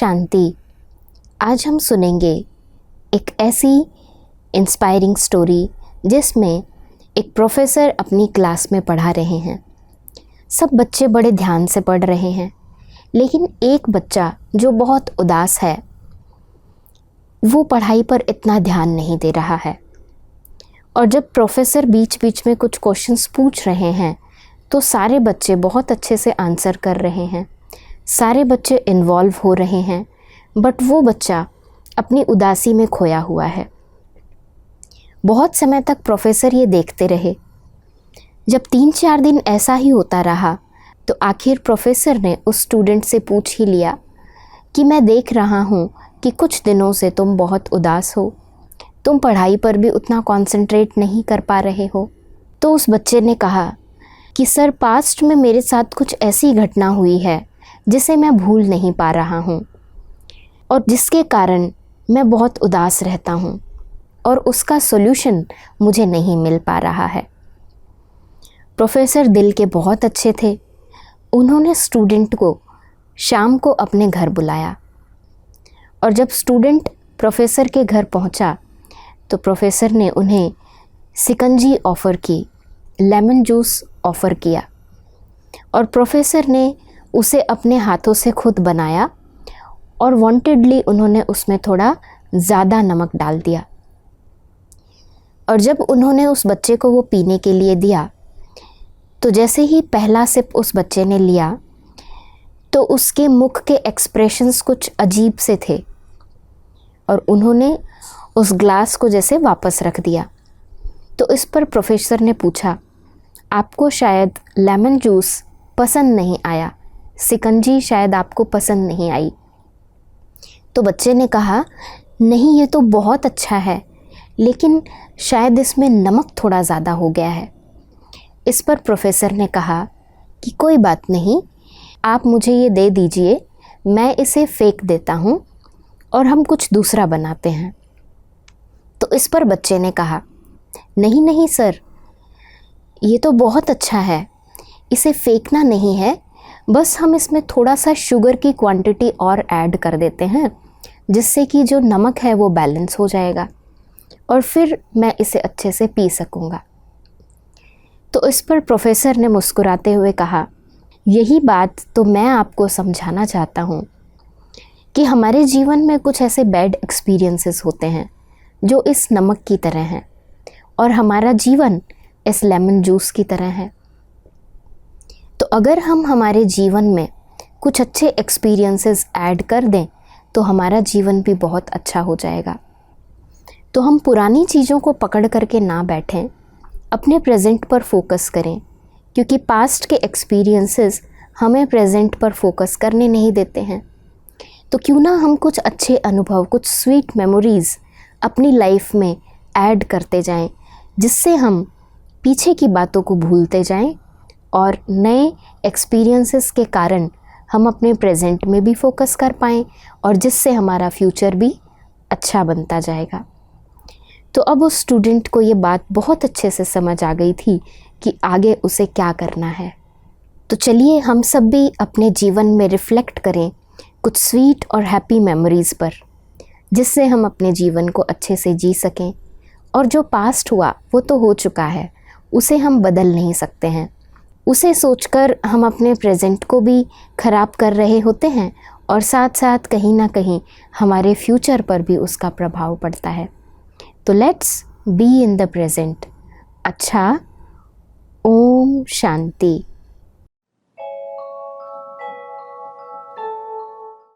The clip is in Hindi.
शांति। आज हम सुनेंगे एक ऐसी इंस्पायरिंग स्टोरी जिसमें एक प्रोफेसर अपनी क्लास में पढ़ा रहे हैं। सब बच्चे बड़े ध्यान से पढ़ रहे हैं, लेकिन एक बच्चा जो बहुत उदास है वो पढ़ाई पर इतना ध्यान नहीं दे रहा है। और जब प्रोफेसर बीच बीच में कुछ क्वेश्चंस पूछ रहे हैं तो सारे बच्चे बहुत अच्छे से आंसर कर रहे हैं, सारे बच्चे इन्वॉल्व हो रहे हैं, बट वो बच्चा अपनी उदासी में खोया हुआ है। बहुत समय तक प्रोफेसर ये देखते रहे। जब 3-4 दिन ऐसा ही होता रहा तो आखिर प्रोफेसर ने उस स्टूडेंट से पूछ ही लिया कि मैं देख रहा हूँ कि कुछ दिनों से तुम बहुत उदास हो, तुम पढ़ाई पर भी उतना कंसंट्रेट नहीं कर पा रहे हो। तो उस बच्चे ने कहा कि सर, पास्ट में मेरे साथ कुछ ऐसी घटना हुई है जिसे मैं भूल नहीं पा रहा हूँ और जिसके कारण मैं बहुत उदास रहता हूँ और उसका सॉल्यूशन मुझे नहीं मिल पा रहा है। प्रोफेसर दिल के बहुत अच्छे थे। उन्होंने स्टूडेंट को शाम को अपने घर बुलाया और जब स्टूडेंट प्रोफेसर के घर पहुँचा तो प्रोफेसर ने उन्हें शिकंजी ऑफ़र की, लेमन जूस ऑफ़र किया और प्रोफेसर ने उसे अपने हाथों से खुद बनाया और वांटेडली उन्होंने उसमें थोड़ा ज़्यादा नमक डाल दिया। और जब उन्होंने उस बच्चे को वो पीने के लिए दिया तो जैसे ही पहला सिप उस बच्चे ने लिया तो उसके मुख के एक्सप्रेशंस कुछ अजीब से थे और उन्होंने उस ग्लास को जैसे वापस रख दिया। तो इस पर प्रोफेसर ने पूछा, आपको शायद लेमन जूस पसंद नहीं आया, शिकंजी शायद आपको पसंद नहीं आई। तो बच्चे ने कहा, नहीं, ये तो बहुत अच्छा है, लेकिन शायद इसमें नमक थोड़ा ज़्यादा हो गया है। इस पर प्रोफेसर ने कहा कि कोई बात नहीं, आप मुझे ये दे दीजिए, मैं इसे फेंक देता हूँ और हम कुछ दूसरा बनाते हैं। तो इस पर बच्चे ने कहा, नहीं नहीं सर, ये तो बहुत अच्छा है, इसे फेंकना नहीं है, बस हम इसमें थोड़ा सा शुगर की क्वांटिटी और ऐड कर देते हैं जिससे कि जो नमक है वो बैलेंस हो जाएगा और फिर मैं इसे अच्छे से पी सकूँगा। तो इस पर प्रोफेसर ने मुस्कुराते हुए कहा, यही बात तो मैं आपको समझाना चाहता हूँ कि हमारे जीवन में कुछ ऐसे बैड एक्सपीरियंसेस होते हैं जो इस नमक की तरह हैं और हमारा जीवन इस लेमन जूस की तरह है। तो अगर हम हमारे जीवन में कुछ अच्छे एक्सपीरियंसेस ऐड कर दें तो हमारा जीवन भी बहुत अच्छा हो जाएगा। तो हम पुरानी चीज़ों को पकड़ करके ना बैठें, अपने प्रेजेंट पर फोकस करें, क्योंकि पास्ट के एक्सपीरियंसेस हमें प्रेजेंट पर फोकस करने नहीं देते हैं। तो क्यों ना हम कुछ अच्छे अनुभव, कुछ स्वीट मेमोरीज़ अपनी लाइफ में ऐड करते जाएं, जिससे हम पीछे की बातों को भूलते जाएं और नए एक्सपीरियंसेस के कारण हम अपने प्रेजेंट में भी फोकस कर पाएँ और जिससे हमारा फ्यूचर भी अच्छा बनता जाएगा। तो अब उस स्टूडेंट को ये बात बहुत अच्छे से समझ आ गई थी कि आगे उसे क्या करना है। तो चलिए हम सब भी अपने जीवन में रिफ़्लेक्ट करें कुछ स्वीट और हैप्पी मेमोरीज़ पर, जिससे हम अपने जीवन को अच्छे से जी सकें। और जो पास्ट हुआ वो तो हो चुका है, उसे हम बदल नहीं सकते हैं। उसे सोचकर हम अपने प्रेजेंट को भी ख़राब कर रहे होते हैं और साथ साथ कहीं ना कहीं हमारे फ्यूचर पर भी उसका प्रभाव पड़ता है। तो let's be in the present. अच्छा, ओम शांति।